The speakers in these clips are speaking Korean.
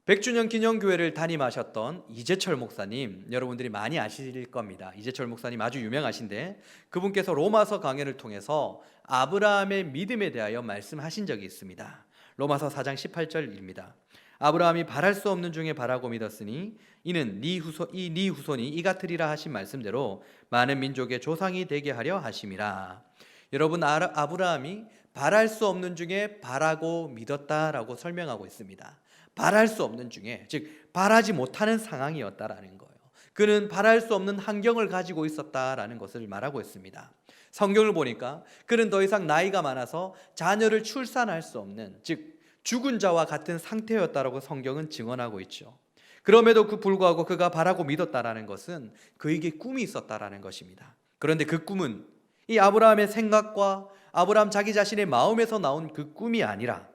100주년 기념교회를 담임하셨던 이재철 목사님, 여러분들이 많이 아실 겁니다. 이재철 목사님 아주 유명하신데 그분께서 로마서 강연을 통해서 아브라함의 믿음에 대하여 말씀하신 적이 있습니다. 로마서 4장 18절입니다. 아브라함이 바랄 수 없는 중에 바라고 믿었으니 이는 네 후손이 이 같으리라 하신 말씀대로 많은 민족의 조상이 되게 하려 하심이라. 여러분, 아브라함이 바랄 수 없는 중에 바라고 믿었다라고 설명하고 있습니다. 바랄 수 없는 중에, 즉 바라지 못하는 상황이었다라는 거예요. 그는 바랄 수 없는 환경을 가지고 있었다라는 것을 말하고 있습니다. 성경을 보니까 그는 더 이상 나이가 많아서 자녀를 출산할 수 없는, 즉 죽은 자와 같은 상태였다라고 성경은 증언하고 있죠. 그럼에도 불구하고 그가 바라고 믿었다라는 것은 그에게 꿈이 있었다라는 것입니다. 그런데 그 꿈은 이 아브라함의 생각과 아브라함 자기 자신의 마음에서 나온 그 꿈이 아니라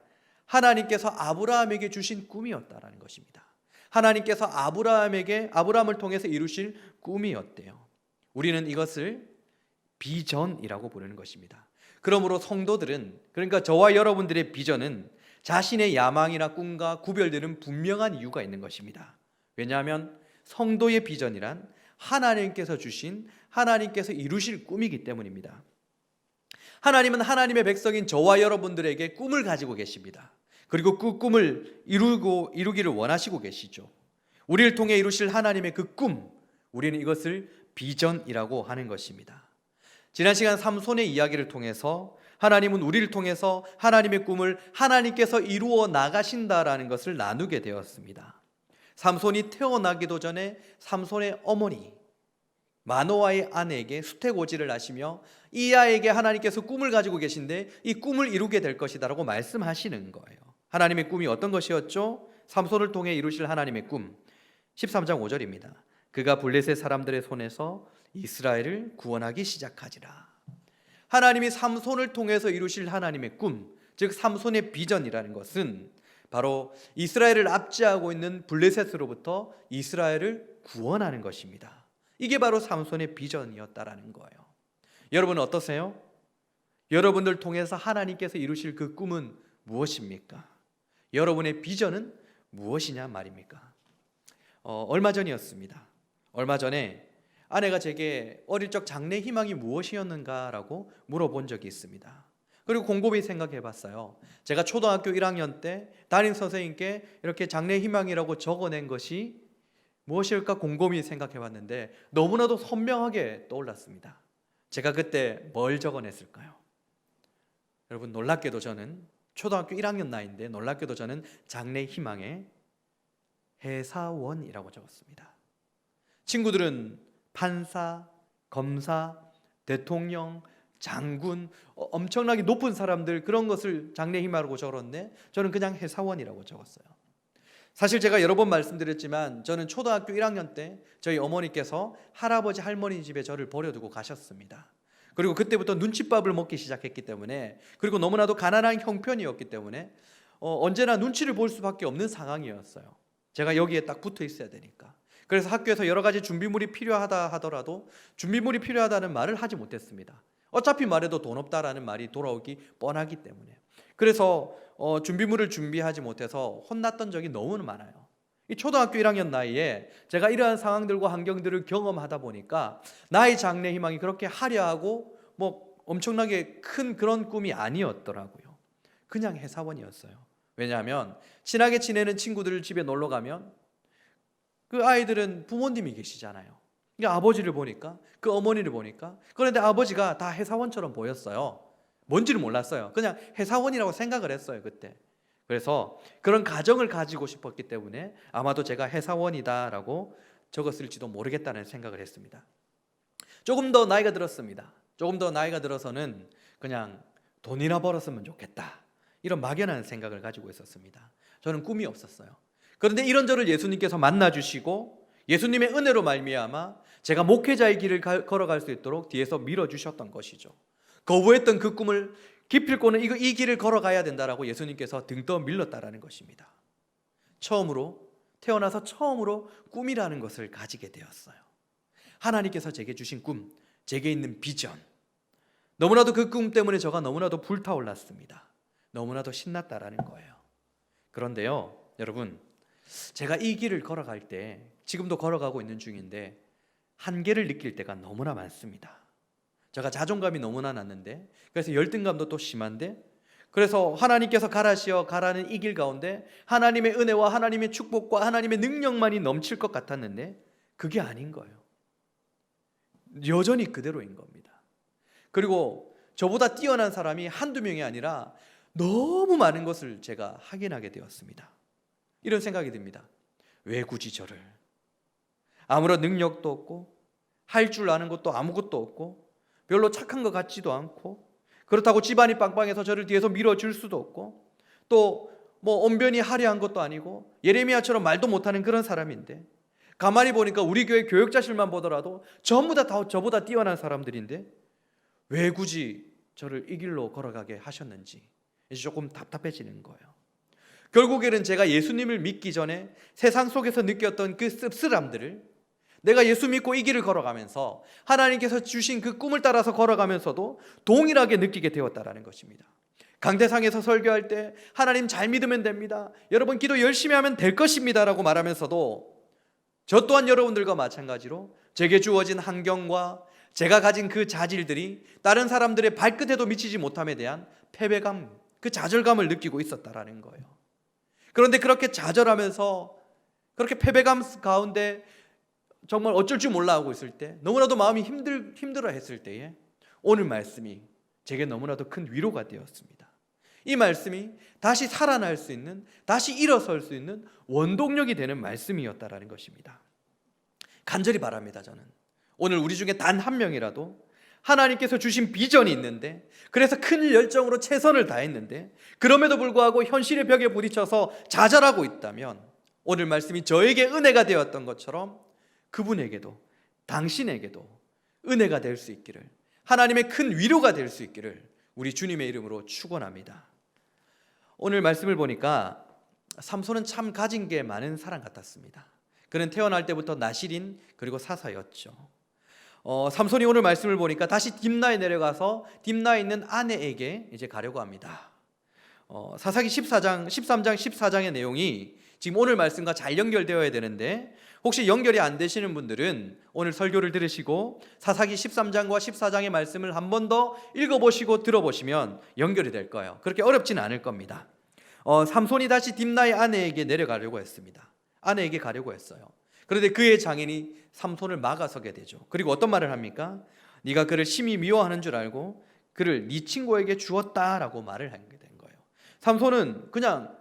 하나님께서 아브라함에게 주신 꿈이었다라는 것입니다. 하나님께서 아브라함을 통해서 이루실 꿈이었대요. 우리는 이것을 비전이라고 부르는 것입니다. 그러므로 성도들은, 그러니까 저와 여러분들의 비전은 자신의 야망이나 꿈과 구별되는 분명한 이유가 있는 것입니다. 왜냐하면 성도의 비전이란 하나님께서 주신, 하나님께서 이루실 꿈이기 때문입니다. 하나님은 하나님의 백성인 저와 여러분들에게 꿈을 가지고 계십니다. 그리고 그 꿈을 이루기를 원하시고 계시죠. 우리를 통해 이루실 하나님의 그 꿈, 우리는 이것을 비전이라고 하는 것입니다. 지난 시간 삼손의 이야기를 통해서 하나님은 우리를 통해서 하나님의 꿈을 하나님께서 이루어 나가신다라는 것을 나누게 되었습니다. 삼손이 태어나기도 전에 삼손의 어머니 마노아의 아내에게 수태고지를 하시며 이 아이에게 하나님께서 꿈을 가지고 계신데 이 꿈을 이루게 될 것이다라고 말씀하시는 거예요. 하나님의 꿈이 어떤 것이었죠? 삼손을 통해 이루실 하나님의 꿈, 13장 5절입니다. 그가 블레셋 사람들의 손에서 이스라엘을 구원하기 시작하지라. 하나님이 삼손을 통해서 이루실 하나님의 꿈, 즉 삼손의 비전이라는 것은 바로 이스라엘을 압제하고 있는 블레셋으로부터 이스라엘을 구원하는 것입니다. 이게 바로 삼손의 비전이었다라는 거예요. 여러분은 어떠세요? 여러분들 통해서 하나님께서 이루실 그 꿈은 무엇입니까? 여러분의 비전은 무엇이냐 말입니까? 얼마 전이었습니다. 얼마 전에 아내가 제게 어릴 적 장래 희망이 무엇이었는가라고 물어본 적이 있습니다. 그리고 곰곰이 생각해 봤어요. 제가 초등학교 1학년 때 담임 선생님께 이렇게 장래 희망이라고 적어낸 것이 무엇일까 곰곰이 생각해 봤는데 너무나도 선명하게 떠올랐습니다. 제가 그때 뭘 적어냈을까요? 여러분, 놀랍게도 저는 초등학교 1학년 나이인데 놀랍게도 저는 장래 희망에 회사원이라고 적었습니다. 친구들은 판사, 검사, 대통령, 장군, 엄청나게 높은 사람들 그런 것을 장래 희망으로 적었는데 저는 그냥 회사원이라고 적었어요. 사실 제가 여러 번 말씀드렸지만 저는 초등학교 1학년 때 저희 어머니께서 할아버지 할머니 집에 저를 버려두고 가셨습니다. 그리고 그때부터 눈칫밥을 먹기 시작했기 때문에, 그리고 너무나도 가난한 형편이었기 때문에 언제나 눈치를 볼 수밖에 없는 상황이었어요. 제가 여기에 딱 붙어 있어야 되니까. 그래서 학교에서 여러 가지 준비물이 필요하다 하더라도 준비물이 필요하다는 말을 하지 못했습니다. 어차피 말해도 돈 없다라는 말이 돌아오기 뻔하기 때문에. 그래서 준비물을 준비하지 못해서 혼났던 적이 너무 많아요. 이 초등학교 1학년 나이에 제가 이러한 상황들과 환경들을 경험하다 보니까 나의 장래 희망이 그렇게 화려하고 엄청나게 큰 그런 꿈이 아니었더라고요. 그냥 회사원이었어요. 왜냐하면 친하게 지내는 친구들 집에 놀러 가면 그 아이들은 부모님이 계시잖아요. 아버지를 보니까, 그 어머니를 보니까, 그런데 아버지가 다 회사원처럼 보였어요. 뭔지를 몰랐어요. 그냥 회사원이라고 생각을 했어요, 그때. 그래서 그런 가정을 가지고 싶었기 때문에 아마도 제가 회사원이다라고 적었을지도 모르겠다는 생각을 했습니다. 조금 더 나이가 들었습니다. 조금 더 나이가 들어서는 그냥 돈이나 벌었으면 좋겠다, 이런 막연한 생각을 가지고 있었습니다. 저는 꿈이 없었어요. 그런데 이런 저를 예수님께서 만나주시고 예수님의 은혜로 말미암아 제가 목회자의 길을 걸어갈 수 있도록 뒤에서 밀어주셨던 것이죠. 거부했던 그 꿈을 기필코는 이 길을 걸어가야 된다라고 예수님께서 등 떠 밀렀다라는 것입니다. 태어나서 처음으로 꿈이라는 것을 가지게 되었어요. 하나님께서 제게 주신 꿈, 제게 있는 비전, 너무나도 그 꿈 때문에 저가 너무나도 불타올랐습니다. 너무나도 신났다라는 거예요. 그런데요, 여러분, 제가 이 길을 걸어갈 때, 지금도 걸어가고 있는 중인데 한계를 느낄 때가 너무나 많습니다. 제가 자존감이 너무나 낮는데, 그래서 열등감도 또 심한데, 그래서 하나님께서 가라시어 가라는 이 길 가운데 하나님의 은혜와 하나님의 축복과 하나님의 능력만이 넘칠 것 같았는데 그게 아닌 거예요. 여전히 그대로인 겁니다. 그리고 저보다 뛰어난 사람이 한두 명이 아니라 너무 많은 것을 제가 확인하게 되었습니다. 이런 생각이 듭니다. 왜 굳이 저를? 아무런 능력도 없고 할 줄 아는 것도 아무것도 없고 별로 착한 것 같지도 않고, 그렇다고 집안이 빵빵해서 저를 뒤에서 밀어줄 수도 없고, 또 뭐 언변이 화려한 것도 아니고 예레미야처럼 말도 못하는 그런 사람인데, 가만히 보니까 우리 교회 교역자실만 보더라도 전부 다 저보다 뛰어난 사람들인데 왜 굳이 저를 이 길로 걸어가게 하셨는지 이제 조금 답답해지는 거예요. 결국에는 제가 예수님을 믿기 전에 세상 속에서 느꼈던 그 씁쓸함들을 내가 예수 믿고 이 길을 걸어가면서 하나님께서 주신 그 꿈을 따라서 걸어가면서도 동일하게 느끼게 되었다라는 것입니다. 강대상에서 설교할 때 하나님 잘 믿으면 됩니다, 여러분 기도 열심히 하면 될 것입니다 라고 말하면서도 저 또한 여러분들과 마찬가지로 제게 주어진 환경과 제가 가진 그 자질들이 다른 사람들의 발끝에도 미치지 못함에 대한 패배감, 그 좌절감을 느끼고 있었다라는 거예요. 그런데 그렇게 좌절하면서 그렇게 패배감 가운데 정말 어쩔 줄 몰라 하고 있을 때, 너무나도 마음이 힘들어 했을 때에 오늘 말씀이 제게 너무나도 큰 위로가 되었습니다. 이 말씀이 다시 살아날 수 있는, 다시 일어설 수 있는 원동력이 되는 말씀이었다라는 것입니다. 간절히 바랍니다. 저는 오늘 우리 중에 단 한 명이라도 하나님께서 주신 비전이 있는데, 그래서 큰 열정으로 최선을 다했는데 그럼에도 불구하고 현실의 벽에 부딪혀서 좌절하고 있다면, 오늘 말씀이 저에게 은혜가 되었던 것처럼 그분에게도, 당신에게도 은혜가 될 수 있기를, 하나님의 큰 위로가 될 수 있기를 우리 주님의 이름으로 축원합니다. 오늘 말씀을 보니까 삼손은 참 가진 게 많은 사람 같았습니다. 그는 태어날 때부터 나실인 그리고 사사였죠. 삼손이 오늘 말씀을 보니까 다시 딥나에 내려가서 딥나에 있는 아내에게 이제 가려고 합니다. 사사기 13장 14장의 내용이 지금 오늘 말씀과 잘 연결되어야 되는데, 혹시 연결이 안 되시는 분들은 오늘 설교를 들으시고 사사기 13장과 14장의 말씀을 한 번 더 읽어보시고 들어보시면 연결이 될 거예요. 그렇게 어렵지는 않을 겁니다. 삼손이 다시 딥나의 아내에게 내려가려고 했습니다. 아내에게 가려고 했어요. 그런데 그의 장인이 삼손을 막아서게 되죠. 그리고 어떤 말을 합니까? 네가 그를 심히 미워하는 줄 알고 그를 네 친구에게 주었다라고 말을 하게 된 거예요. 삼손은 그냥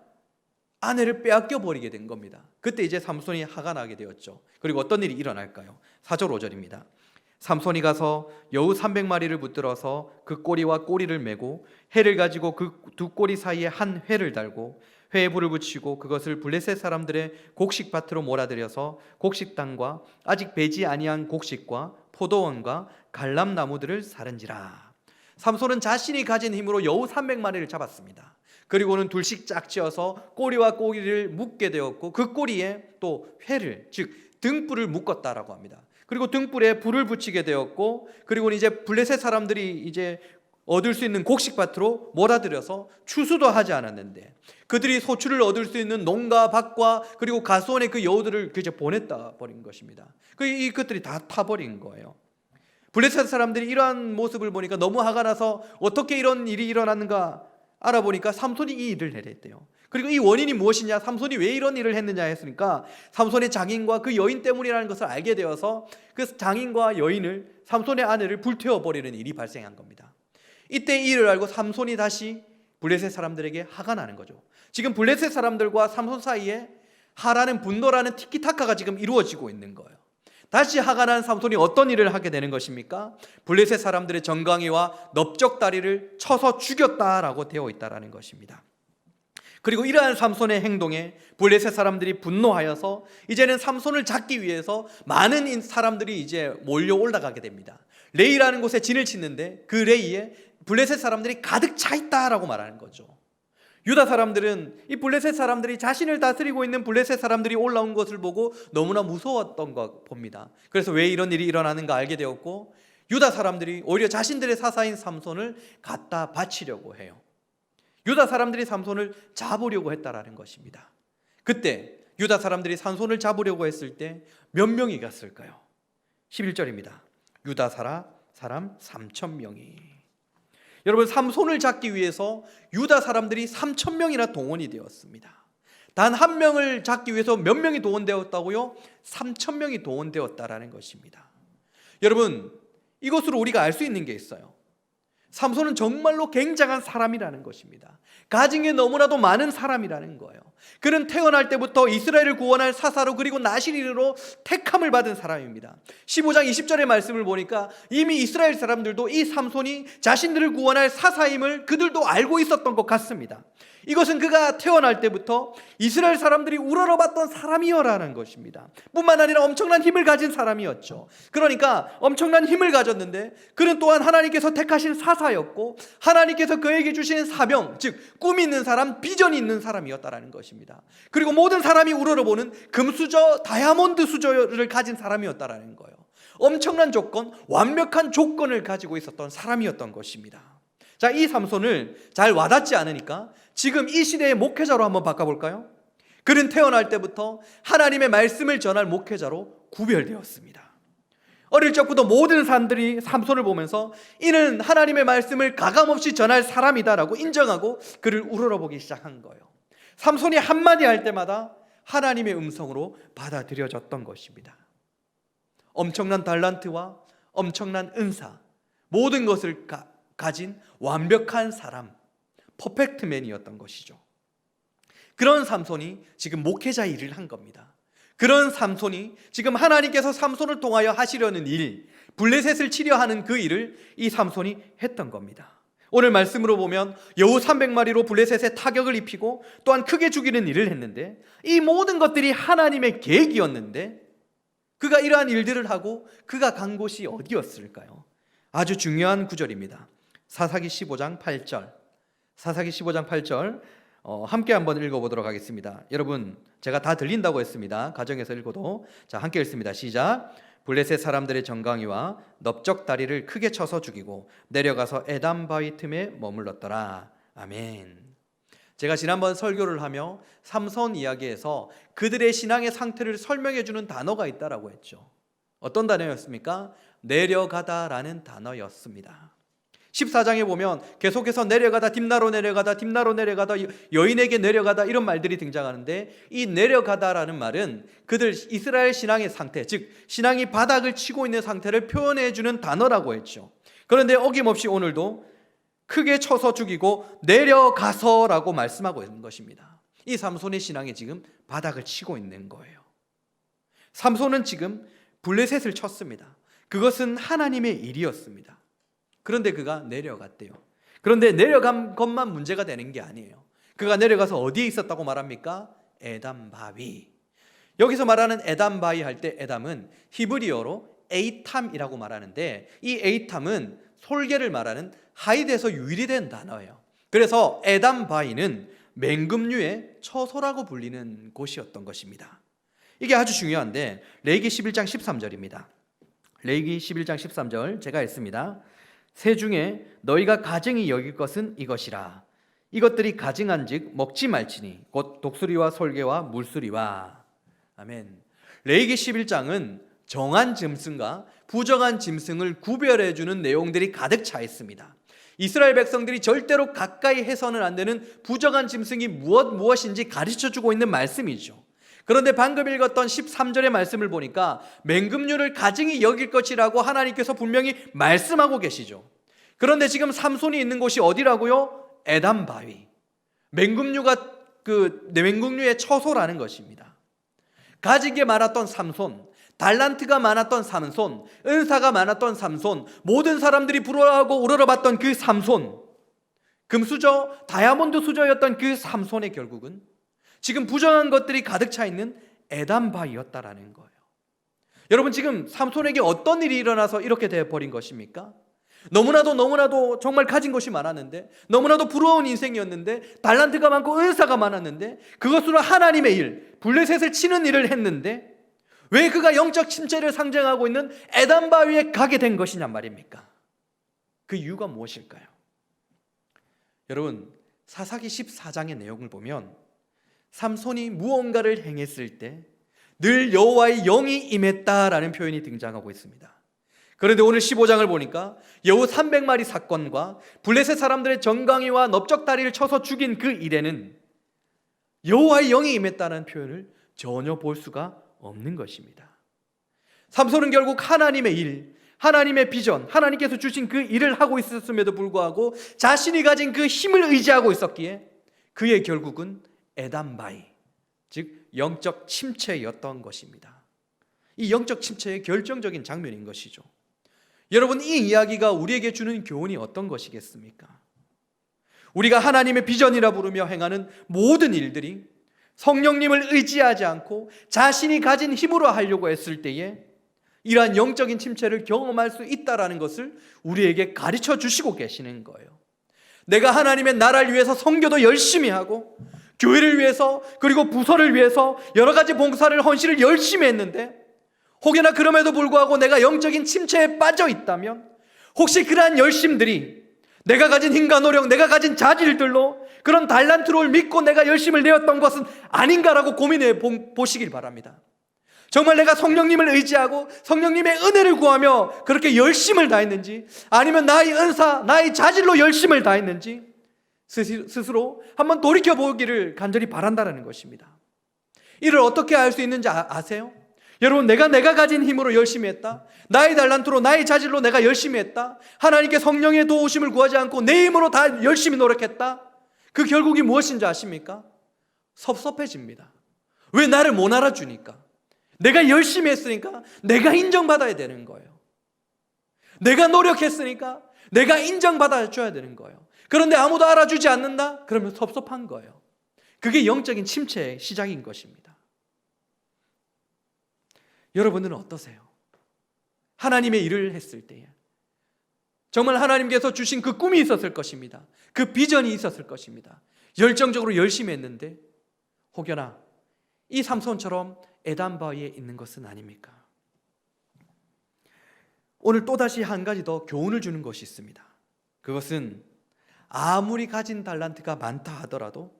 아내를 빼앗겨 버리게 된 겁니다. 그때 이제 삼손이 화가 나게 되었죠. 그리고 어떤 일이 일어날까요? 4절 5절입니다. 삼손이 가서 여우 300마리를 붙들어서 그 꼬리와 꼬리를 메고 해를 가지고 그 두 꼬리 사이에 한 회를 달고 회에 불을 붙이고 그것을 블레셋 사람들의 곡식밭으로 몰아들여서 곡식 땅과 아직 배지 아니한 곡식과 포도원과 갈람나무들을 사른지라. 삼손은 자신이 가진 힘으로 여우 300마리를 잡았습니다. 그리고는 둘씩 짝지어서 꼬리와 꼬리를 묶게 되었고 그 꼬리에 또 회를, 즉 등불을 묶었다라고 합니다. 그리고 등불에 불을 붙이게 되었고, 그리고는 이제 블레셋 사람들이 이제 얻을 수 있는 곡식밭으로 몰아들여서 추수도 하지 않았는데 그들이 소출을 얻을 수 있는 농가 밭과 그리고 가수원의 그 여우들을 이제 보냈다 버린 것입니다. 이것들이 다 타버린 거예요. 블레셋 사람들이 이러한 모습을 보니까 너무 화가 나서 어떻게 이런 일이 일어났는가 알아보니까 삼손이 이 일을 해냈대요. 그리고 이 원인이 무엇이냐, 삼손이 왜 이런 일을 했느냐 했으니까 삼손의 장인과 그 여인 때문이라는 것을 알게 되어서 그 장인과 여인을, 삼손의 아내를 불태워버리는 일이 발생한 겁니다. 이때 이 일을 알고 삼손이 다시 블레셋 사람들에게 화가 나는 거죠. 지금 블레셋 사람들과 삼손 사이에 하라는 분노라는 티키타카가 지금 이루어지고 있는 거예요. 다시 화가 난 삼손이 어떤 일을 하게 되는 것입니까? 블레셋 사람들의 정강이와 넓적다리를 쳐서 죽였다라고 되어 있다라는 것입니다. 그리고 이러한 삼손의 행동에 블레셋 사람들이 분노하여서 이제는 삼손을 잡기 위해서 많은 사람들이 이제 몰려 올라가게 됩니다. 레이라는 곳에 진을 치는데 그 레이에 블레셋 사람들이 가득 차 있다라고 말하는 거죠. 유다 사람들은 이 블레셋 사람들이, 자신을 다스리고 있는 블레셋 사람들이 올라온 것을 보고 너무나 무서웠던 것 봅니다. 그래서 왜 이런 일이 일어나는가 알게 되었고, 유다 사람들이 오히려 자신들의 사사인 삼손을 갖다 바치려고 해요. 유다 사람들이 삼손을 잡으려고 했다라는 것입니다. 그때 유다 사람들이 삼손을 잡으려고 했을 때 몇 명이 갔을까요? 11절입니다. 유다 사람 3,000명이. 여러분, 삼손을 잡기 위해서 유다 사람들이 3,000명이나 동원이 되었습니다. 단 한 명을 잡기 위해서 몇 명이 동원되었다고요? 3,000명이 동원되었다라는 것입니다. 여러분, 이것으로 우리가 알 수 있는 게 있어요. 삼손은 정말로 굉장한 사람이라는 것입니다. 가진 게 너무나도 많은 사람이라는 거예요. 그는 태어날 때부터 이스라엘을 구원할 사사로, 그리고 나시린으로 택함을 받은 사람입니다. 15장 20절의 말씀을 보니까 이미 이스라엘 사람들도 이 삼손이 자신들을 구원할 사사임을 그들도 알고 있었던 것 같습니다. 이것은 그가 태어날 때부터 이스라엘 사람들이 우러러봤던 사람이어라는 것입니다. 뿐만 아니라 엄청난 힘을 가진 사람이었죠. 그러니까 엄청난 힘을 가졌는데 그는 또한 하나님께서 택하신 사사였고, 하나님께서 그에게 주신 사명, 즉 꿈이 있는 사람, 비전이 있는 사람이었다라는 것입니다. 그리고 모든 사람이 우러러보는 금수저, 다이아몬드 수저를 가진 사람이었다라는 거예요. 엄청난 조건, 완벽한 조건을 가지고 있었던 사람이었던 것입니다. 자, 이 삼손을 잘 와닿지 않으니까 지금 이 시대의 목회자로 한번 바꿔볼까요? 그는 태어날 때부터 하나님의 말씀을 전할 목회자로 구별되었습니다. 어릴 적부터 모든 사람들이 삼손을 보면서 이는 하나님의 말씀을 가감없이 전할 사람이다라고 인정하고 그를 우러러보기 시작한 거예요. 삼손이 한마디 할 때마다 하나님의 음성으로 받아들여졌던 것입니다. 엄청난 달란트와 엄청난 은사, 모든 것을 가진 완벽한 사람, 퍼펙트맨이었던 것이죠. 그런 삼손이 지금 목회자 일을 한 겁니다. 그런 삼손이 지금 하나님께서 삼손을 통하여 하시려는 일, 블레셋을 치려 하는 그 일을 이 삼손이 했던 겁니다. 오늘 말씀으로 보면 여우 300마리로 블레셋에 타격을 입히고 또한 크게 죽이는 일을 했는데, 이 모든 것들이 하나님의 계획이었는데 그가 이러한 일들을 하고 그가 간 곳이 어디였을까요? 아주 중요한 구절입니다. 사사기 15장 8절. 사사기 15장 8절 함께 한번 읽어보도록 하겠습니다. 여러분, 제가 다 들린다고 했습니다. 가정에서 읽어도. 자, 함께 읽습니다. 시작. 블레셋 사람들의 정강이와 넓적 다리를 크게 쳐서 죽이고 내려가서 에담 바위 틈에 머물렀더라. 아멘. 제가 지난번 설교를 하며 삼손 이야기에서 그들의 신앙의 상태를 설명해 주는 단어가 있다라고 했죠. 어떤 단어였습니까? 내려가다라는 단어였습니다. 14장에 보면 계속해서 내려가다, 딥나로 내려가다, 딥나로 내려가다, 여인에게 내려가다, 이런 말들이 등장하는데, 이 내려가다라는 말은 그들 이스라엘 신앙의 상태, 즉 신앙이 바닥을 치고 있는 상태를 표현해 주는 단어라고 했죠. 그런데 어김없이 오늘도 크게 쳐서 죽이고 내려가서라고 말씀하고 있는 것입니다. 이 삼손의 신앙이 지금 바닥을 치고 있는 거예요. 삼손은 지금 블레셋을 쳤습니다. 그것은 하나님의 일이었습니다. 그런데 그가 내려갔대요. 그런데 내려간 것만 문제가 되는 게 아니에요. 그가 내려가서 어디에 있었다고 말합니까? 에담 바위. 여기서 말하는 에담 바위 할 때 에담은 히브리어로 에이탐이라고 말하는데, 이 에이탐은 솔개를 말하는 하이드에서 유래된 단어예요. 그래서 에담 바위는 맹금류의 처소라고 불리는 곳이었던 것입니다. 이게 아주 중요한데 레위기 11장 13절입니다. 레위기 11장 13절 제가 읽습니다. 새 중에 너희가 가증히 여길 것은 이것이라. 이것들이 가증한즉 먹지 말지니 곧 독수리와 솔개와 물수리와. 아멘. 레위기 11장은 정한 짐승과 부정한 짐승을 구별해 주는 내용들이 가득 차 있습니다. 이스라엘 백성들이 절대로 가까이 해서는 안 되는 부정한 짐승이 무엇인지 가르쳐 주고 있는 말씀이죠. 그런데 방금 읽었던 13절의 말씀을 보니까 맹금류를 가증히 여길 것이라고 하나님께서 분명히 말씀하고 계시죠. 그런데 지금 삼손이 있는 곳이 어디라고요? 에담 바위. 맹금류가 맹금류의 처소라는 것입니다. 가진 게 많았던 삼손, 달란트가 많았던 삼손, 은사가 많았던 삼손, 모든 사람들이 부러워하고 우러러봤던 그 삼손, 금수저, 다이아몬드 수저였던 그 삼손의 결국은 지금 부정한 것들이 가득 차 있는 에담 바위였다라는 거예요. 여러분, 지금 삼손에게 어떤 일이 일어나서 이렇게 되어버린 것입니까? 너무나도 정말 가진 것이 많았는데, 너무나도 부러운 인생이었는데, 달란트가 많고 은사가 많았는데, 그것으로 하나님의 일, 블레셋을 치는 일을 했는데 왜 그가 영적 침체를 상징하고 있는 에담 바위에 가게 된 것이냐 말입니까? 그 이유가 무엇일까요? 여러분, 사사기 14장의 내용을 보면 삼손이 무언가를 행했을 때 늘 여호와의 영이 임했다라는 표현이 등장하고 있습니다. 그런데 오늘 15장을 보니까 여우 300마리 사건과 블레셋 사람들의 정강이와 넓적다리를 쳐서 죽인 그 일에는 여호와의 영이 임했다는 표현을 전혀 볼 수가 없는 것입니다. 삼손은 결국 하나님의 일, 하나님의 비전, 하나님께서 주신 그 일을 하고 있었음에도 불구하고 자신이 가진 그 힘을 의지하고 있었기에 그의 결국은 에담바이, 즉 영적 침체였던 것입니다. 이 영적 침체의 결정적인 장면인 것이죠. 여러분, 이 이야기가 우리에게 주는 교훈이 어떤 것이겠습니까? 우리가 하나님의 비전이라 부르며 행하는 모든 일들이 성령님을 의지하지 않고 자신이 가진 힘으로 하려고 했을 때에 이러한 영적인 침체를 경험할 수 있다는 것을 우리에게 가르쳐 주시고 계시는 거예요. 내가 하나님의 나라를 위해서 선교도 열심히 하고 교회를 위해서 그리고 부서를 위해서 여러 가지 봉사를 헌신을 열심히 했는데 혹여나 그럼에도 불구하고 내가 영적인 침체에 빠져 있다면 혹시 그러한 열심들이 내가 가진 힘과 노력, 내가 가진 자질들로 그런 달란트를 믿고 내가 열심을 내었던 것은 아닌가라고 고민해 보시길 바랍니다. 정말 내가 성령님을 의지하고 성령님의 은혜를 구하며 그렇게 열심을 다했는지, 아니면 나의 은사, 나의 자질로 열심을 다했는지 스스로 한번 돌이켜보기를 간절히 바란다는 것입니다. 이를 어떻게 알 수 있는지 아세요? 여러분, 내가 가진 힘으로 열심히 했다, 나의 달란트로 나의 자질로 내가 열심히 했다, 하나님께 성령의 도우심을 구하지 않고 내 힘으로 다 열심히 노력했다, 그 결국이 무엇인지 아십니까? 섭섭해집니다. 왜 나를 못 알아주니까? 내가 열심히 했으니까 내가 인정받아야 되는 거예요. 내가 노력했으니까 내가 인정받아 줘야 되는 거예요. 그런데 아무도 알아주지 않는다? 그러면 섭섭한 거예요. 그게 영적인 침체의 시작인 것입니다. 여러분들은 어떠세요? 하나님의 일을 했을 때에 정말 하나님께서 주신 그 꿈이 있었을 것입니다. 그 비전이 있었을 것입니다. 열정적으로 열심히 했는데 혹여나 이 삼손처럼 에담바위에 있는 것은 아닙니까? 오늘 또다시 한 가지 더 교훈을 주는 것이 있습니다. 그것은 아무리 가진 달란트가 많다 하더라도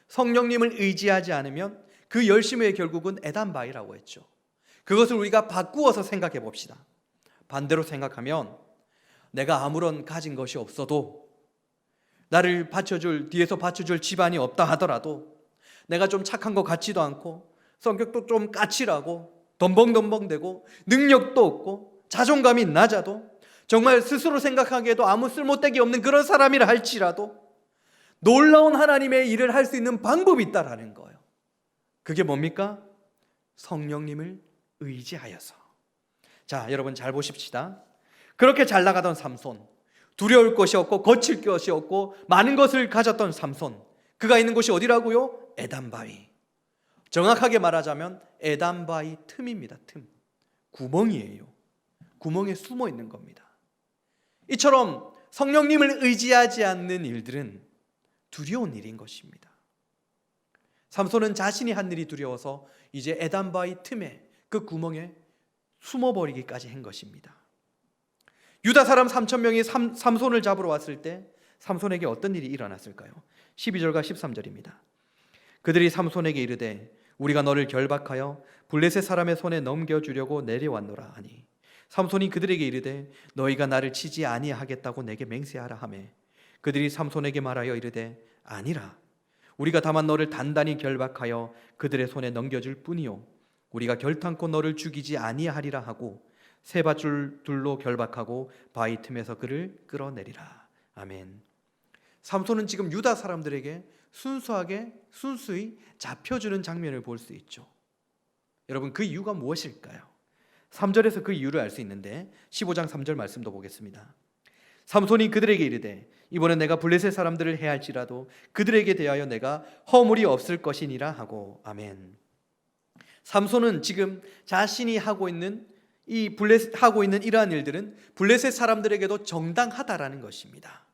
성령님을 의지하지 않으면 그 열심의 결국은 에담바위라고 했죠. 그것을 우리가 바꾸어서 생각해 봅시다. 반대로 생각하면 내가 아무런 가진 것이 없어도, 나를 뒤에서 받쳐줄 집안이 없다 하더라도, 내가 좀 착한 것 같지도 않고 성격도 좀 까칠하고 덤벙덤벙대고 능력도 없고 자존감이 낮아도, 정말 스스로 생각하기에도 아무 쓸모되기 없는 그런 사람이라 할지라도 놀라운 하나님의 일을 할 수 있는 방법이 있다라는 거예요. 그게 뭡니까? 성령님을 의지하여서. 자, 여러분 잘 보십시다. 그렇게 잘 나가던 삼손, 두려울 것이 없고 거칠 것이 없고 많은 것을 가졌던 삼손, 그가 있는 곳이 어디라고요? 에담바위. 정확하게 말하자면 에담바위 틈입니다. 틈. 구멍이에요. 구멍에 숨어 있는 겁니다. 이처럼 성령님을 의지하지 않는 일들은 두려운 일인 것입니다. 삼손은 자신이 한 일이 두려워서 이제 에담바위 틈에, 그 구멍에 숨어버리기까지 한 것입니다. 유다 사람 3,000명이 삼손을 잡으러 왔을 때 삼손에게 어떤 일이 일어났을까요? 12절과 13절입니다. 그들이 삼손에게 이르되 우리가 너를 결박하여 블레셋 사람의 손에 넘겨주려고 내려왔노라 하니, 삼손이 그들에게 이르되 너희가 나를 치지 아니하겠다고 내게 맹세하라 하매, 그들이 삼손에게 말하여 이르되 아니라 우리가 다만 너를 단단히 결박하여 그들의 손에 넘겨줄 뿐이요 우리가 결탄코 너를 죽이지 아니하리라 하고 세 밧줄로 결박하고 바위 틈에서 그를 끌어내리라. 아멘. 삼손은 지금 유다 사람들에게 순수히 잡혀주는 장면을 볼 수 있죠. 여러분, 그 이유가 무엇일까요? 3절에서 그 이유를 알 수 있는데 15장 3절 말씀도 보겠습니다. 삼손이 그들에게 이르되 이번에 내가 블레셋 사람들을 해할지라도 그들에게 대하여 내가 허물이 없을 것이니라 하고. 아멘. 삼손은 지금 자신이 하고 있는 이러한 일들은 블레셋 사람들에게도 정당하다라는 것입니다.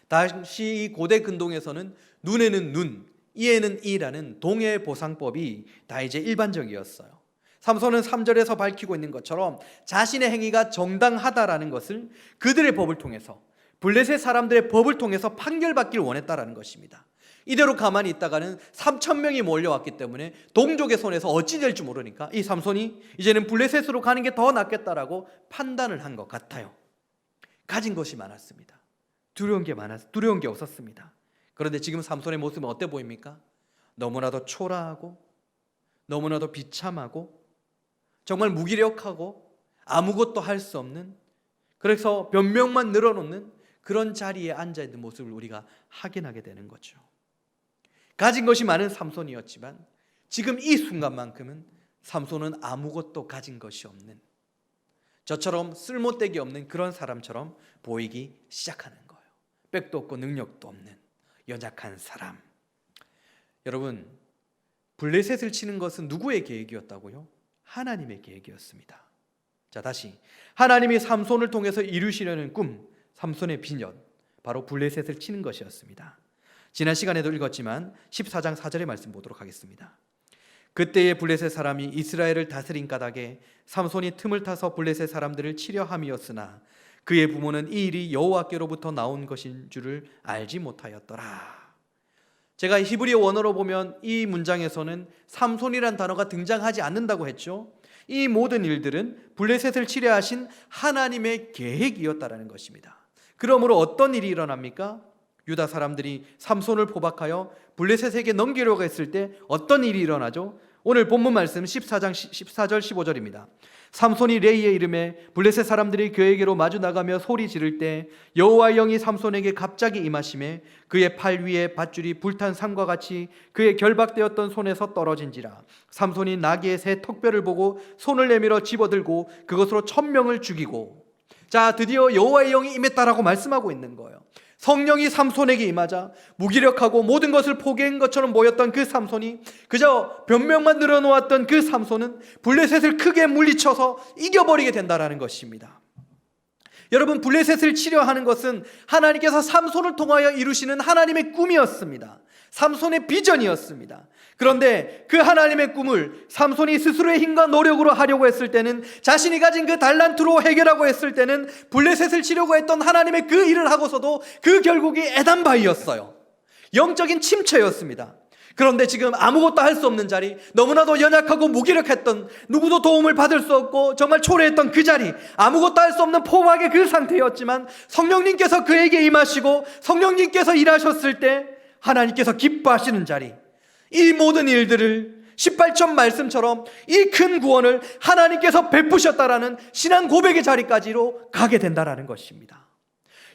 당시 이 고대 근동에서는 눈에는 눈, 이에는 이라는 동해 보상법이 다 이제 일반적이었어요. 삼손은 3절에서 밝히고 있는 것처럼 자신의 행위가 정당하다라는 것을 그들의 법을 통해서, 블레셋 사람들의 법을 통해서 판결받기를 원했다라는 것입니다. 이대로 가만히 있다가는 3천 명이 몰려왔기 때문에 동족의 손에서 어찌 될지 모르니까 이 삼손이 이제는 블레셋으로 가는 게 더 낫겠다라고 판단을 한 것 같아요. 가진 것이 많았습니다. 두려운 게 없었습니다. 그런데 지금 삼손의 모습은 어때 보입니까? 너무나도 초라하고 너무나도 비참하고 정말 무기력하고 아무것도 할 수 없는, 그래서 변명만 늘어놓는 그런 자리에 앉아있는 모습을 우리가 확인하게 되는 거죠. 가진 것이 많은 삼손이었지만 지금 이 순간만큼은 삼손은 아무것도 가진 것이 없는, 저처럼 쓸모되기 없는 그런 사람처럼 보이기 시작하는 거예요. 백도 없고 능력도 없는 연약한 사람. 여러분, 블레셋을 치는 것은 누구의 계획이었다고요? 하나님의 계획이었습니다. 자, 다시 하나님이 삼손을 통해서 이루시려는 꿈, 삼손의 비전, 바로 블레셋을 치는 것이었습니다. 지난 시간에도 읽었지만 14장 4절의 말씀 보도록 하겠습니다. 그때의 블레셋 사람이 이스라엘을 다스린 까닭에 삼손이 틈을 타서 블레셋 사람들을 치려 함이었으나 그의 부모는 이 일이 여호와께로부터 나온 것인 줄을 알지 못하였더라. 제가 히브리 원어로 보면 이 문장에서는 삼손이란 단어가 등장하지 않는다고 했죠. 이 모든 일들은 블레셋을 치려 하신 하나님의 계획이었다라는 것입니다. 그러므로 어떤 일이 일어납니까? 유다 사람들이 삼손을 포박하여 블레셋에게 넘기려고 했을 때 어떤 일이 일어나죠? 오늘 본문 말씀 14장 14절 15절입니다. 삼손이 레이의 이름에 블레셋 사람들이 그에게로 마주 나가며 소리 지를 때 여호와의 영이 삼손에게 갑자기 임하심에 그의 팔 위에 밧줄이 불탄 상과 같이 그의 결박되었던 손에서 떨어진지라. 삼손이 나귀의 새 턱뼈를 보고 손을 내밀어 집어들고 그것으로 1,000명을 죽이고. 자, 드디어 여호와의 영이 임했다라고 말씀하고 있는 거예요. 성령이 삼손에게 임하자 무기력하고 모든 것을 포기한 것처럼 보였던 그 삼손이, 그저 변명만 늘어놓았던 그 삼손은 블레셋을 크게 물리쳐서 이겨버리게 된다라는 것입니다. 여러분, 블레셋을 치려 하는 것은 하나님께서 삼손을 통하여 이루시는 하나님의 꿈이었습니다. 삼손의 비전이었습니다. 그런데 그 하나님의 꿈을 삼손이 스스로의 힘과 노력으로 하려고 했을 때는, 자신이 가진 그 달란트로 해결하고 했을 때는 블레셋을 치려고 했던 하나님의 그 일을 하고서도 그 결국이 에단바이였어요. 영적인 침체였습니다. 그런데 지금 아무것도 할 수 없는 자리, 너무나도 연약하고 무기력했던, 누구도 도움을 받을 수 없고 정말 초래했던 그 자리, 아무것도 할 수 없는 포박의 그 상태였지만 성령님께서 그에게 임하시고 성령님께서 일하셨을 때 하나님께서 기뻐하시는 자리, 이 모든 일들을 18절 말씀처럼 이 큰 구원을 하나님께서 베푸셨다라는 신앙 고백의 자리까지로 가게 된다라는 것입니다.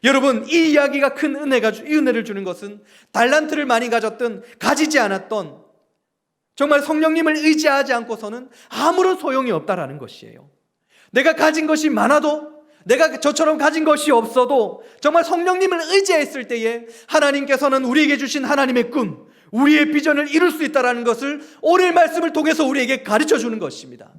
여러분, 이 이야기가 큰 이 은혜를 주는 것은 달란트를 많이 가졌던, 가지지 않았던, 정말 성령님을 의지하지 않고서는 아무런 소용이 없다라는 것이에요. 내가 가진 것이 많아도, 내가 저처럼 가진 것이 없어도 정말 성령님을 의지했을 때에 하나님께서는 우리에게 주신 하나님의 꿈, 우리의 비전을 이룰 수 있다는 것을 오늘 말씀을 통해서 우리에게 가르쳐 주는 것입니다.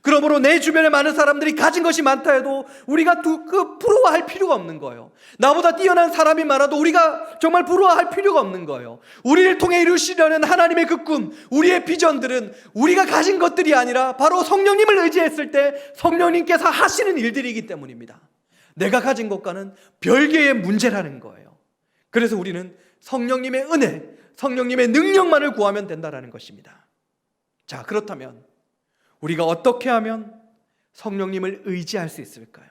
그러므로 내 주변에 많은 사람들이 가진 것이 많다 해도 우리가 부러워할 필요가 없는 거예요. 나보다 뛰어난 사람이 많아도 우리가 정말 부러워할 필요가 없는 거예요. 우리를 통해 이루시려는 하나님의 그 꿈, 우리의 비전들은 우리가 가진 것들이 아니라 바로 성령님을 의지했을 때 성령님께서 하시는 일들이기 때문입니다. 내가 가진 것과는 별개의 문제라는 거예요. 그래서 우리는 성령님의 은혜, 성령님의 능력만을 구하면 된다는 것입니다. 자, 그렇다면 우리가 어떻게 하면 성령님을 의지할 수 있을까요?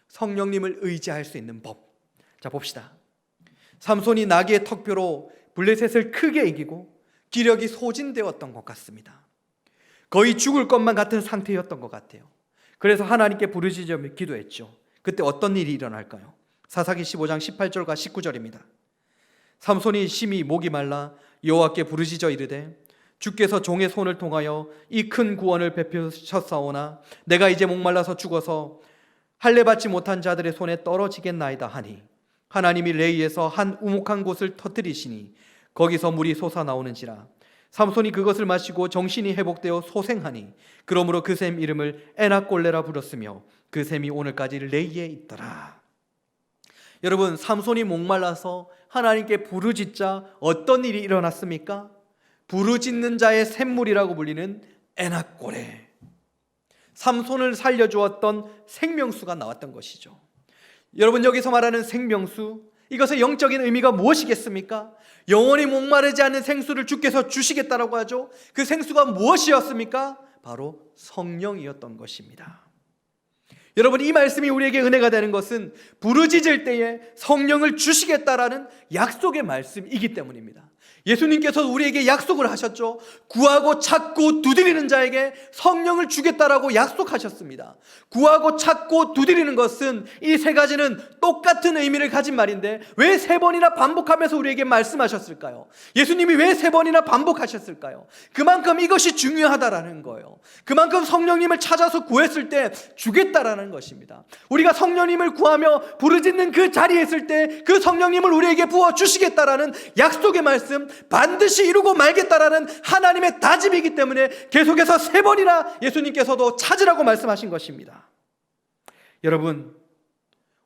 성령님을 의지할 수 있는 법. 자, 봅시다. 삼손이 나귀의 턱뼈로 블레셋을 크게 이기고 기력이 소진되었던 것 같습니다. 거의 죽을 것만 같은 상태였던 것 같아요. 그래서 하나님께 부르짖으며 기도했죠. 그때 어떤 일이 일어날까요? 사사기 15장 18절과 19절입니다. 삼손이 심히 목이 말라 여호와께 부르짖어 이르되 주께서 종의 손을 통하여 이 큰 구원을 베푸셨사오나 내가 이제 목말라서 죽어서 할례 받지 못한 자들의 손에 떨어지겠나이다 하니 하나님이 레이에서 한 우묵한 곳을 터뜨리시니 거기서 물이 솟아나오는지라. 삼손이 그것을 마시고 정신이 회복되어 소생하니 그러므로 그 샘 이름을 에낙골레라 불렀으며 그 샘이 오늘까지 레이에 있더라. 여러분, 삼손이 목말라서 하나님께 부르짖자 어떤 일이 일어났습니까? 부르짖는 자의 샘물이라고 불리는 에낙골레, 삼손을 살려주었던 생명수가 나왔던 것이죠. 여러분, 여기서 말하는 생명수, 이것의 영적인 의미가 무엇이겠습니까? 영원히 목마르지 않는 생수를 주께서 주시겠다라고 하죠. 그 생수가 무엇이었습니까? 바로 성령이었던 것입니다. 여러분, 이 말씀이 우리에게 은혜가 되는 것은 부르짖을 때에 성령을 주시겠다라는 약속의 말씀이기 때문입니다. 예수님께서 우리에게 약속을 하셨죠. 구하고 찾고 두드리는 자에게 성령을 주겠다라고 약속하셨습니다. 구하고 찾고 두드리는 것은 이 세 가지는 똑같은 의미를 가진 말인데 왜 세 번이나 반복하면서 우리에게 말씀하셨을까요? 예수님이 왜 세 번이나 반복하셨을까요? 그만큼 이것이 중요하다라는 거예요. 그만큼 성령님을 찾아서 구했을 때 주겠다라는 것입니다. 우리가 성령님을 구하며 부르짖는 그 자리에 있을 때 그 성령님을 우리에게 부어 주시겠다라는 약속의 말씀, 반드시 이루고 말겠다라는 하나님의 다짐이기 때문에 계속해서 세 번이나 예수님께서도 찾으라고 말씀하신 것입니다. 여러분,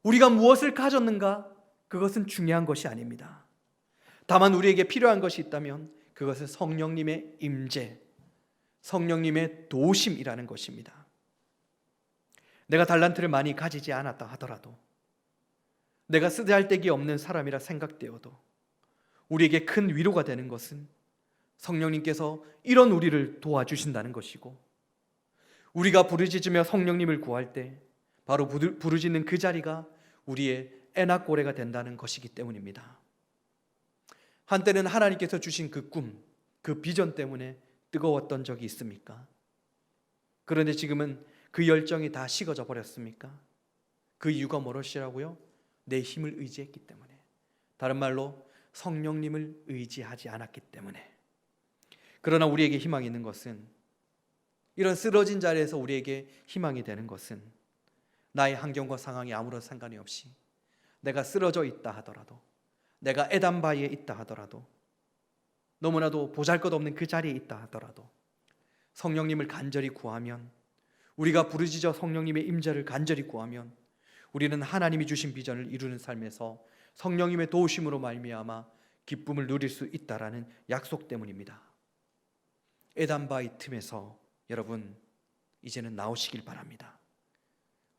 우리가 무엇을 가졌는가? 그것은 중요한 것이 아닙니다. 다만 우리에게 필요한 것이 있다면 그것은 성령님의 임재, 성령님의 도우심이라는 것입니다. 내가 달란트를 많이 가지지 않았다 하더라도, 내가 쓰잘데기 없는 사람이라 생각되어도 우리에게 큰 위로가 되는 것은 성령님께서 이런 우리를 도와주신다는 것이고, 우리가 부르짖으며 성령님을 구할 때 바로 부르짖는 그 자리가 우리의 애낙고레가 된다는 것이기 때문입니다. 한때는 하나님께서 주신 그 꿈, 그 비전 때문에 뜨거웠던 적이 있습니까? 그런데 지금은 그 열정이 다 식어져 버렸습니까? 그 이유가 무엇이라고요? 내 힘을 의지했기 때문에, 다른 말로 성령님을 의지하지 않았기 때문에. 그러나 우리에게 희망이 있는 것은, 이런 쓰러진 자리에서 우리에게 희망이 되는 것은, 나의 환경과 상황이 아무런 상관이 없이 내가 쓰러져 있다 하더라도, 내가 에단 바위에 있다 하더라도, 너무나도 보잘것없는 그 자리에 있다 하더라도 성령님을 간절히 구하면, 우리가 부르짖어 성령님의 임재를 간절히 구하면 우리는 하나님이 주신 비전을 이루는 삶에서 성령님의 도우심으로 말미암아 기쁨을 누릴 수 있다라는 약속 때문입니다. 에단 바위 틈에서 여러분, 이제는 나오시길 바랍니다.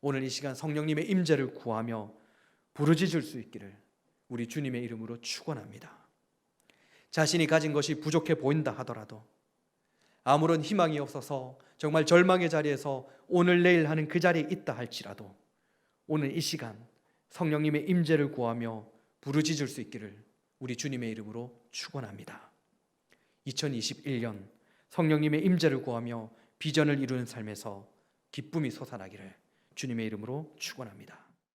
오늘 이 시간 성령님의 임재를 구하며 부르짖을 수 있기를 우리 주님의 이름으로 축원합니다. 자신이 가진 것이 부족해 보인다 하더라도, 아무런 희망이 없어서 정말 절망의 자리에서 오늘 내일 하는 그 자리에 있다 할지라도 오늘 이 시간 성령님의 임재를 구하며 부르짖을 수 있기를 우리 주님의 이름으로 축원합니다. 2021년 성령님의 임재를 구하며 비전을 이루는 삶에서 기쁨이 솟아나기를 주님의 이름으로 축원합니다.